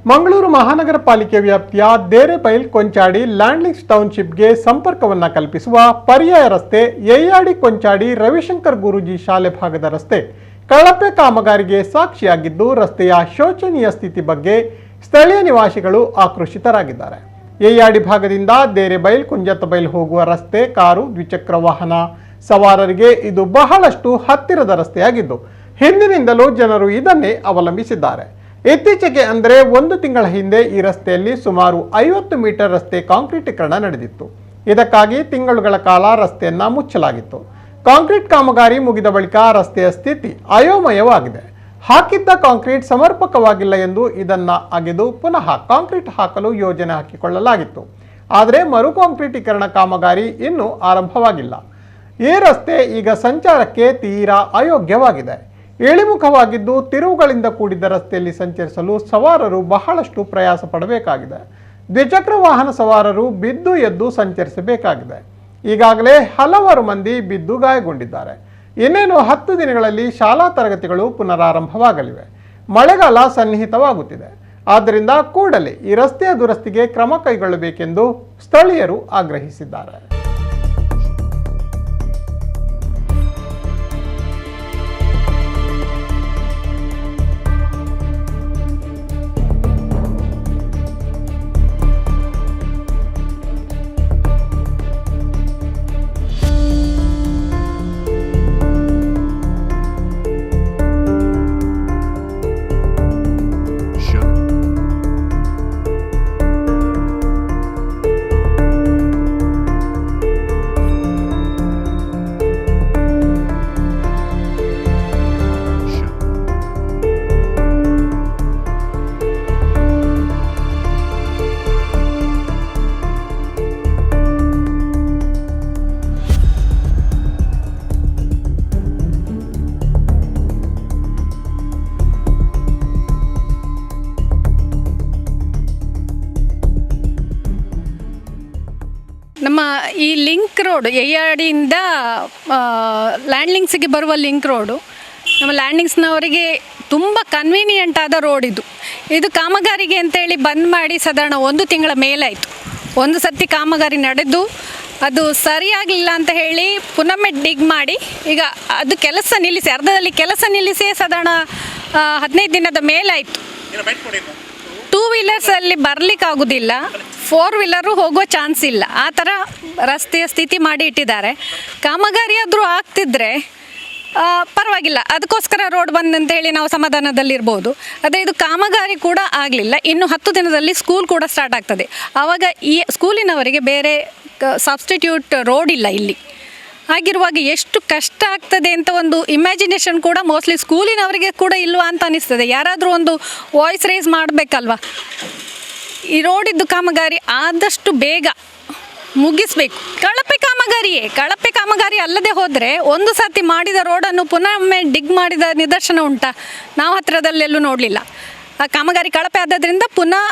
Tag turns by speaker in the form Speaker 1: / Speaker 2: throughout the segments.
Speaker 1: ಮಂಗಳೂರು ಮಹಾನಗರ ಪಾಲಿಕೆ ವ್ಯಾಪ್ತಿಯ ದೇರೆಬೈಲ್ ಕೊಂಚಾಡಿ ಲ್ಯಾಂಡ್ಲಿಂಗ್ಸ್ ಟೌನ್ಶಿಪ್ಗೆ ಸಂಪರ್ಕವನ್ನು ಕಲ್ಪಿಸುವ ಪರ್ಯಾಯ ರಸ್ತೆ ಯಯ್ಯಾಡಿ ಕೊಂಚಾಡಿ ರವಿಶಂಕರ್ ಗುರೂಜಿ ಶಾಲೆ ಭಾಗದ ರಸ್ತೆ ಕಳಪೆ ಕಾಮಗಾರಿಗೆ ಸಾಕ್ಷಿಯಾಗಿದ್ದು ರಸ್ತೆಯ ಶೋಚನೀಯ ಸ್ಥಿತಿ ಬಗ್ಗೆ ಸ್ಥಳೀಯ ನಿವಾಸಿಗಳು ಆಕ್ರೋಶಿತರಾಗಿದ್ದಾರೆ. ಯಯ್ಯಾಡಿ ಭಾಗದಿಂದ ದೇರೆಬೈಲ್ ಕುಂಜತಬೈಲ್ ಹೋಗುವ ರಸ್ತೆ ಕಾರು ದ್ವಿಚಕ್ರ ವಾಹನ ಸವಾರರಿಗೆ ಇದು ಬಹಳಷ್ಟು ಹತ್ತಿರದ ರಸ್ತೆಯಾಗಿದ್ದು ಹಿಂದಿನಿಂದಲೂ ಜನರು ಇದನ್ನೇ ಅವಲಂಬಿಸಿದ್ದಾರೆ. ಇತ್ತೀಚೆಗೆ ಅಂದರೆ 1 ತಿಂಗಳ ಹಿಂದೆ ಈ ರಸ್ತೆಯಲ್ಲಿ ಸುಮಾರು 50 ಮೀಟರ್ ರಸ್ತೆ ಕಾಂಕ್ರೀಟೀಕರಣ ನಡೆದಿತ್ತು. ಇದಕ್ಕಾಗಿ ತಿಂಗಳುಗಳ ಕಾಲ ರಸ್ತೆಯನ್ನ ಮುಚ್ಚಲಾಗಿತ್ತು. ಕಾಂಕ್ರೀಟ್ ಕಾಮಗಾರಿ ಮುಗಿದ ಬಳಿಕ ರಸ್ತೆಯ ಸ್ಥಿತಿ ಅಯೋಮಯವಾಗಿದೆ. ಹಾಕಿದ್ದ ಕಾಂಕ್ರೀಟ್ ಸಮರ್ಪಕವಾಗಿಲ್ಲ ಎಂದು ಇದನ್ನ ಅಗೆದು ಪುನಃ ಕಾಂಕ್ರೀಟ್ ಹಾಕಲು ಯೋಜನೆ ಹಾಕಿಕೊಳ್ಳಲಾಗಿತ್ತು. ಆದರೆ ಮರು ಕಾಂಕ್ರೀಟೀಕರಣ ಕಾಮಗಾರಿ ಇನ್ನೂ ಆರಂಭವಾಗಿಲ್ಲ. ಈ ರಸ್ತೆ ಈಗ ಸಂಚಾರಕ್ಕೆ ತೀರಾ ಅಯೋಗ್ಯವಾಗಿದೆ. ಇಳಿಮುಖವಾಗಿದ್ದು ತಿರುವುಗಳಿಂದ ಕೂಡಿದ ರಸ್ತೆಯಲ್ಲಿ ಸಂಚರಿಸಲು ಸವಾರರು ಬಹಳಷ್ಟು ಪ್ರಯಾಸ ಪಡಬೇಕಾಗಿದೆ. ದ್ವಿಚಕ್ರ ವಾಹನ ಸವಾರರು ಬಿದ್ದು ಎದ್ದು ಸಂಚರಿಸಬೇಕಾಗಿದೆ. ಈಗಾಗಲೇ ಹಲವಾರು ಮಂದಿ ಬಿದ್ದು ಗಾಯಗೊಂಡಿದ್ದಾರೆ. ಇನ್ನೇನು 10 ದಿನಗಳಲ್ಲಿ ಶಾಲಾ ತರಗತಿಗಳು ಪುನರಾರಂಭವಾಗಲಿವೆ. ಮಳೆಗಾಲ ಸನ್ನಿಹಿತವಾಗುತ್ತಿದೆ. ಆದ್ದರಿಂದ ಕೂಡಲೇ ಈ ರಸ್ತೆಯ ದುರಸ್ತಿಗೆ ಕ್ರಮ ಕೈಗೊಳ್ಳಬೇಕೆಂದು ಸ್ಥಳೀಯರು ಆಗ್ರಹಿಸಿದ್ದಾರೆ.
Speaker 2: ನಮ್ಮ ಈ ಲಿಂಕ್ ರೋಡ್ ಯಯ್ಯಾಡಿಯಿಂದ ಲ್ಯಾಂಡ್ಲಿಂಗ್ಸಿಗೆ ಬರುವ ಲಿಂಕ್ ರೋಡು ನಮ್ಮ ಲ್ಯಾಂಡ್ಲಿಂಗ್ಸ್ನವರಿಗೆ ತುಂಬ ಕನ್ವೀನಿಯೆಂಟ್ ಆದ ರೋಡ್ ಇದು ಕಾಮಗಾರಿಗೆ ಅಂತೇಳಿ ಬಂದ್ ಮಾಡಿ ಸಾಧಾರಣ 1 ತಿಂಗಳ ಮೇಲಾಯಿತು. ಒಂದು ಸರ್ತಿ ಕಾಮಗಾರಿ ನಡೆದು ಅದು ಸರಿಯಾಗಲಿಲ್ಲ ಅಂತ ಹೇಳಿ ಪುನೊಮ್ಮೆ ಡಿಗ್ ಮಾಡಿ ಈಗ ಅದು ಕೆಲಸ ನಿಲ್ಲಿಸಿ ಅರ್ಧದಲ್ಲಿ ಕೆಲಸ ನಿಲ್ಲಿಸಿ ಸಾಧಾರಣ 15 ದಿನದ ಮೇಲಾಯಿತು. 2 ವೀಲರ್ಸಲ್ಲಿ ಬರಲಿಕ್ಕಾಗೋದಿಲ್ಲ, 4 ವೀಲರು ಹೋಗುವ ಚಾನ್ಸ್ ಇಲ್ಲ. ಆ ಥರ ರಸ್ತೆಯ ಸ್ಥಿತಿ ಮಾಡಿ ಇಟ್ಟಿದ್ದಾರೆ. ಕಾಮಗಾರಿ ಆದರೂ ಆಗ್ತಿದ್ರೆ ಪರವಾಗಿಲ್ಲ, ಅದಕ್ಕೋಸ್ಕರ ರೋಡ್ ಬಂದಂತ ಹೇಳಿ ನಾವು ಸಮಾಧಾನದಲ್ಲಿರ್ಬೋದು. ಅದೇ ಇದು ಕಾಮಗಾರಿ ಕೂಡ ಆಗಲಿಲ್ಲ. ಇನ್ನು 10 ದಿನದಲ್ಲಿ ಸ್ಕೂಲ್ ಕೂಡ ಸ್ಟಾರ್ಟ್ ಆಗ್ತದೆ. ಆವಾಗ ಈ ಸ್ಕೂಲಿನವರಿಗೆ ಬೇರೆ ಸಬ್ಸ್ಟಿಟ್ಯೂಟ್ ರೋಡ್ ಇಲ್ಲ ಇಲ್ಲಿ. ಹಾಗಿರುವಾಗ ಎಷ್ಟು ಕಷ್ಟ ಆಗ್ತದೆ ಅಂತ ಒಂದು ಇಮ್ಯಾಜಿನೇಷನ್ ಕೂಡ ಮೋಸ್ಟ್ಲಿ ಸ್ಕೂಲಿನವರಿಗೆ ಕೂಡ ಇಲ್ವಾ ಅಂತ ಅನಿಸ್ತದೆ. ಯಾರಾದರೂ ಒಂದು ವಾಯ್ಸ್ ರೇಸ್ ಮಾಡಬೇಕಲ್ವ. ಈ ರೋಡಿದ್ದು ಕಾಮಗಾರಿ ಆದಷ್ಟು ಬೇಗ ಮುಗಿಸ್ಬೇಕು. ಕಳಪೆ ಕಾಮಗಾರಿ ಅಲ್ಲದೆ ಹೋದರೆ ಒಂದು ಸರ್ತಿ ಮಾಡಿದ ರೋಡನ್ನು ಪುನಃ ಡಿಗ್ ಮಾಡಿದ ನಿದರ್ಶನ ಉಂಟಾ? ನಾವು ಹತ್ತಿರದಲ್ಲೆಲ್ಲೂ ನೋಡಲಿಲ್ಲ. ಆ ಕಾಮಗಾರಿ ಕಳಪೆ ಆದದ್ರಿಂದ ಪುನಃ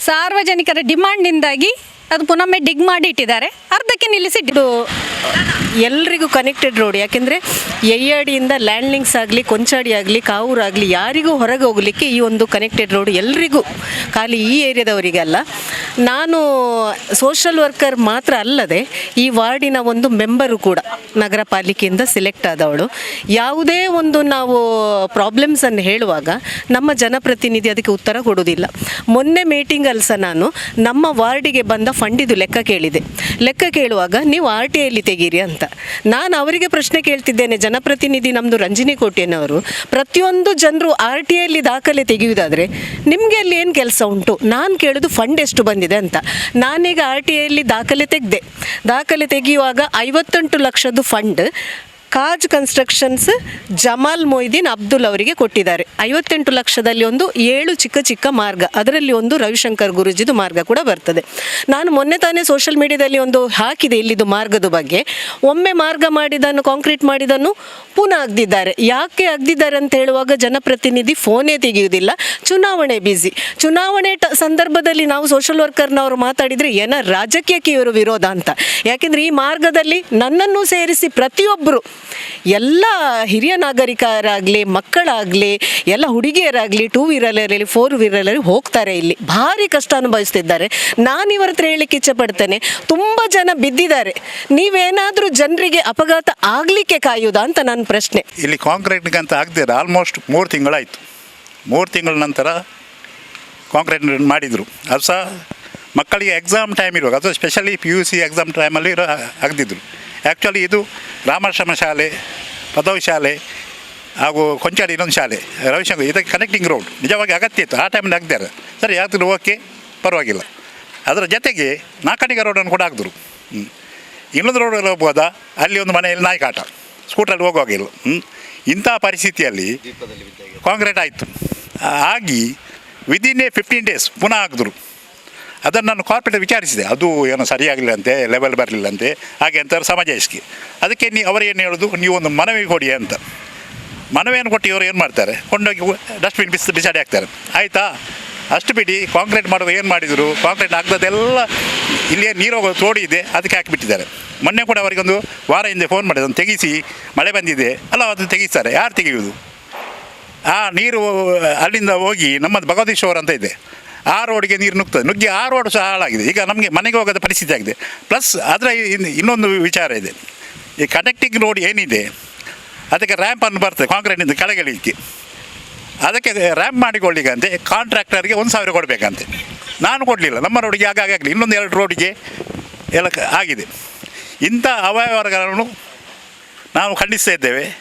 Speaker 2: ಸಾರ್ವಜನಿಕರ ಡಿಮಾಂಡಿಂದಾಗಿ ಅದು ಪುನೊಮ್ಮೆ ಡಿಗ್ ಮಾಡಿ ಇಟ್ಟಿದ್ದಾರೆ, ಅರ್ಧಕ್ಕೆ ನಿಲ್ಲಿಸಿದ್ದು.
Speaker 3: ಎಲ್ರಿಗೂ ಕನೆಕ್ಟೆಡ್ ರೋಡ್. ಯಾಕೆಂದರೆ ಯಯ್ಯಾಡಿಯಿಂದ ಲ್ಯಾಂಡ್ಲಿಂಗ್ಸ್ ಆಗಲಿ ಕೊಂಚಾಡಿ ಆಗಲಿ ಕಾವೂರಾಗಲಿ ಯಾರಿಗೂ ಹೊರಗೆ ಹೋಗಲಿಕ್ಕೆ ಈ ಒಂದು ಕನೆಕ್ಟೆಡ್ ರೋಡ್ ಎಲ್ರಿಗೂ, ಖಾಲಿ ಈ ಏರಿಯಾದವರಿಗಲ್ಲ. ನಾನು ಸೋಷಲ್ ವರ್ಕರ್ ಮಾತ್ರ ಅಲ್ಲದೆ ಈ ವಾರ್ಡಿನ ಒಂದು ಮೆಂಬರು ಕೂಡ, ನಗರ ಪಾಲಿಕೆಯಿಂದ ಸೆಲೆಕ್ಟ್ ಆದವಳು. ಯಾವುದೇ ಒಂದು ನಾವು ಪ್ರಾಬ್ಲಮ್ಸನ್ನು ಹೇಳುವಾಗ ನಮ್ಮ ಜನಪ್ರತಿನಿಧಿ ಅದಕ್ಕೆ ಉತ್ತರ ಕೊಡೋದಿಲ್ಲ. ಮೊನ್ನೆ ಮೀಟಿಂಗಲ್ಲಿ ಸಹ ನಾನು ನಮ್ಮ ವಾರ್ಡಿಗೆ ಬಂದ ಫಂಡಿದು ಲೆಕ್ಕ ಕೇಳಿದೆ. ಲೆಕ್ಕ ಕೇಳುವಾಗ ನೀವು RTIಯಲ್ಲಿ ತೆಗೀರಿ ಅಂತ ನಾನು ಅವರಿಗೆ ಪ್ರಶ್ನೆ ಕೇಳ್ತಿದ್ದೇನೆ. ಜನಪ್ರತಿನಿಧಿ ನಮ್ಮದು ರಂಜಿನಿ ಕೋಟೆನವರು, ಪ್ರತಿಯೊಂದು ಜನರು RTIಯಲ್ಲಿ ದಾಖಲೆ ತೆಗೆಯುವುದಾದರೆ ನಿಮಗೆ ಅಲ್ಲಿ ಏನು ಕೆಲಸ ಉಂಟು? ನಾನು ಕೇಳೋದು ಫಂಡ್ ಎಷ್ಟು ಬಂದಿದೆ ಅಂತ. ನಾನೀಗ RTIಯಲ್ಲಿ ದಾಖಲೆ ತೆಗೆಯುವಾಗ 58 ಲಕ್ಷದ fund cause constructions Jamal Moideen Abdul ಅವರಿಗೆ ಕೊಟ್ಟಿದ್ದಾರೆ. 58 ಲಕ್ಷದಲ್ಲಿ ಒಂದು 7 ಚಿಕ್ಕ ಮಾರ್ಗ, ಅದರಲ್ಲಿ ಒಂದು ರವಿಶಂಕರ್ ಗುರೂಜಿದು ಮಾರ್ಗ ಕೂಡ ಬರ್ತದೆ. ನಾನು ಮೊನ್ನೆ ತಾನೇ ಸೋಷಿಯಲ್ ಮೀಡಿಯಾದಲ್ಲಿ ಒಂದು ಹಾಕಿದೆ ಇಲ್ಲಿದು ಮಾರ್ಗದ ಬಗ್ಗೆ. ಒಮ್ಮೆ ಮಾರ್ಗ ಮಾಡಿದನ್ನು ಕಾಂಕ್ರೀಟ್ ಮಾಡಿದನ್ನು ಪುನಃ ಅಗ್ದಿದ್ದಾರೆ. ಯಾಕೆ ಅಗ್ದಿದ್ದಾರೆ ಅಂತ ಹೇಳುವಾಗ ಜನಪ್ರತಿನಿಧಿ ಫೋನೇ ತೆಗೆಯುವುದಿಲ್ಲ, ಚುನಾವಣೆ ಬ್ಯುಸಿ. ಚುನಾವಣೆ ಸಂದರ್ಭದಲ್ಲಿ ನಾವು ಸೋಷಲ್ ವರ್ಕರ್ನವರು ಮಾತಾಡಿದರೆ ರಾಜಕೀಯಕ್ಕೆ ಇವರು ವಿರೋಧ ಅಂತ. ಯಾಕೆಂದರೆ ಈ ಮಾರ್ಗದಲ್ಲಿ ನನ್ನನ್ನು ಸೇರಿಸಿ ಪ್ರತಿಯೊಬ್ಬರು ಎಲ್ಲ ಹಿರಿಯ ನಾಗರಿಕರಾಗಲಿ ಮಕ್ಕಳಾಗಲಿ ಎಲ್ಲ ಹುಡುಗಿಯರಾಗಲಿ 2 ವೀಲರಲ್ಲಿ 4 ವೀಲರಲ್ಲಿ ಹೋಗ್ತಾರೆ. ಇಲ್ಲಿ ಭಾರಿ ಕಷ್ಟ ಅನುಭವಿಸ್ತಿದ್ದಾರೆ. ನಾನು ಇವರ ಹತ್ರ ಹೇಳಲಿಕ್ಕೆ ಇಚ್ಛೆಪಡ್ತೇನೆ, ತುಂಬ ಜನ ಬಿದ್ದಿದ್ದಾರೆ. ನೀವೇನಾದರೂ ಜನರಿಗೆ ಅಪಘಾತ ಆಗಲಿಕ್ಕೆ ಕಾಯುವುದಾ ಅಂತ ನನ್ನ ಪ್ರಶ್ನೆ.
Speaker 4: ಇಲ್ಲಿ ಕಾಂಕ್ರೀಟ್ಗೆ ಅಂತ ಆಗದಿರ ಆಲ್ಮೋಸ್ಟ್ 3 ತಿಂಗಳಾಯಿತು. 3 ತಿಂಗಳ ನಂತರ ಕಾಂಕ್ರೀಟ್ ಮಾಡಿದರು. ಅದು ಸಹ ಮಕ್ಕಳಿಗೆ ಎಕ್ಸಾಮ್ ಟೈಮ್ ಇರುವಾಗ, ಅದು ಸ್ಪೆಷಲಿ PUC ಎಕ್ಸಾಮ್ ಟೈಮಲ್ಲಿ ಆಗದಿದ್ರು. ಆ್ಯಕ್ಚುಲಿ ಇದು ರಾಮಾಶ್ರಮ ಶಾಲೆ, ಪದವಿ ಶಾಲೆ ಹಾಗೂ ಕೊಂಚಾಡಿ ಇನ್ನೊಂದು ಶಾಲೆ, ರವಿಶಂಕರ್, ಇದಕ್ಕೆ ಕನೆಕ್ಟಿಂಗ್ ರೋಡ್ ನಿಜವಾಗಿ ಅಗತ್ಯ ಇತ್ತು. ಆ ಟೈಮಲ್ಲಿ ಆಗ್ತಾರೆ. ಸರಿ, ಯಾವ್ದು ಓಕೆ, ಪರವಾಗಿಲ್ಲ. ಅದರ ಜೊತೆಗೆ ನಾಲ್ಕಣಿಗ ರೋಡನ್ನು ಕೂಡ ಹಾಕಿದ್ರು. ಇನ್ನೊಂದು ರೋಡಲ್ಲಿ ಹೋಗ್ಬೋದಾ, ಅಲ್ಲಿ ಒಂದು ಮನೆಯಲ್ಲಿ ನಾಯಿ ಕಾಟ, ಸ್ಕೂಟ್ರಲ್ಲಿ ಹೋಗುವಾಗಿಲ್ಲ. ಇಂಥ ಪರಿಸ್ಥಿತಿಯಲ್ಲಿ ಕಾಂಕ್ರೀಟ್ ಆಯಿತು. ಆಗಿ ವಿದಿನ್ 15 ಡೇಸ್ ಪುನಃ ಹಾಕಿದ್ರು. ಅದನ್ನು ನಾನು ಕಾರ್ಪೊರೇಟ್ ವಿಚಾರಿಸಿದೆ, ಅದು ಏನೋ ಸರಿಯಾಗಲಿಲ್ಲಂತೆ, ಲೆವೆಲ್ ಬರಲಿಲ್ಲಂತೆ, ಹಾಗೆ ಅಂತ ಸಮಾಜಕ್ಕೆ. ಅದಕ್ಕೆ ಅವರೇನು ಹೇಳೋದು, ನೀವು ಒಂದು ಮನವಿ ಕೊಡಿ ಅಂತ. ಮನವಿಯನ್ನು ಕೊಟ್ಟು ಇವರು ಏನು ಮಾಡ್ತಾರೆ, ಕೊಂಡೋಗಿ ಡಸ್ಟ್ಬಿನ್ ಬಿಸಾಡಿ ಹಾಕ್ತಾರೆ. ಆಯಿತಾ, ಅಷ್ಟು ಬಿಡಿ. ಕಾಂಕ್ರೀಟ್ ಮಾಡುವಾಗ ಏನು ಮಾಡಿದರು, ಕಾಂಕ್ರೀಟ್ ಹಾಕ್ದದೆಲ್ಲ ಇಲ್ಲಿಯೇ ನೀರು ಹೋಗೋದು ತೋಡಿ ಇದೆ, ಅದಕ್ಕೆ ಹಾಕಿಬಿಟ್ಟಿದ್ದಾರೆ. ಮೊನ್ನೆ ಕೂಡ ಅವರಿಗೊಂದು ವಾರ ಹಿಂದೆ ಫೋನ್ ಮಾಡಿದೆ, ಅದನ್ನು ತೆಗಿಸಿ, ಮಳೆ ಬಂದಿದೆ ಅಲ್ಲ, ಅದನ್ನು ತೆಗಿತಾರೆ. ಯಾರು ತೆಗೆಯುವುದು? ಆ ನೀರು ಅಲ್ಲಿಂದ ಹೋಗಿ ನಮ್ಮದು ಭಗವತೀಶ್ವರ ಅಂತ ಇದೆ, ಆ ರೋಡಿಗೆ ನೀರು ನುಗ್ಗಿ ಆ ರೋಡ್ ಸಹ ಹಾಳಾಗಿದೆ. ಈಗ ನಮಗೆ ಮನೆಗೆ ಹೋಗೋದ ಪರಿಸ್ಥಿತಿ ಆಗಿದೆ. ಪ್ಲಸ್ ಅದರ ಇನ್ನೊಂದು ವಿಚಾರ ಇದೆ, ಈ ಕನೆಕ್ಟಿಂಗ್ ರೋಡ್ ಏನಿದೆ ಅದಕ್ಕೆ ರ್ಯಾಂಪನ್ನು ಬರ್ತದೆ ಕಾಂಕ್ರೀಟಿಂದ ಕೆಳಗಿಳಿಕ್ಕೆ. ಅದಕ್ಕೆ ರ್ಯಾಂಪ್ ಮಾಡಿಕೊಳ್ಳಿಕ್ಕಂತೆ ಕಾಂಟ್ರಾಕ್ಟರ್ಗೆ 1,000 ಕೊಡಬೇಕಂತೆ. ನಾನು ಕೊಡಲಿಲ್ಲ, ನಮ್ಮ ರೋಡಿಗೆ ಆಗಲಿ ಇನ್ನೊಂದು 2 ರೋಡಿಗೆ ಎಲ್ಲ ಆಗಿದೆ. ಇಂಥ ಅವ್ಯವಹಾರಗಳನ್ನು ನಾವು ಖಂಡಿಸ್ತಾ ಇದ್ದೇವೆ.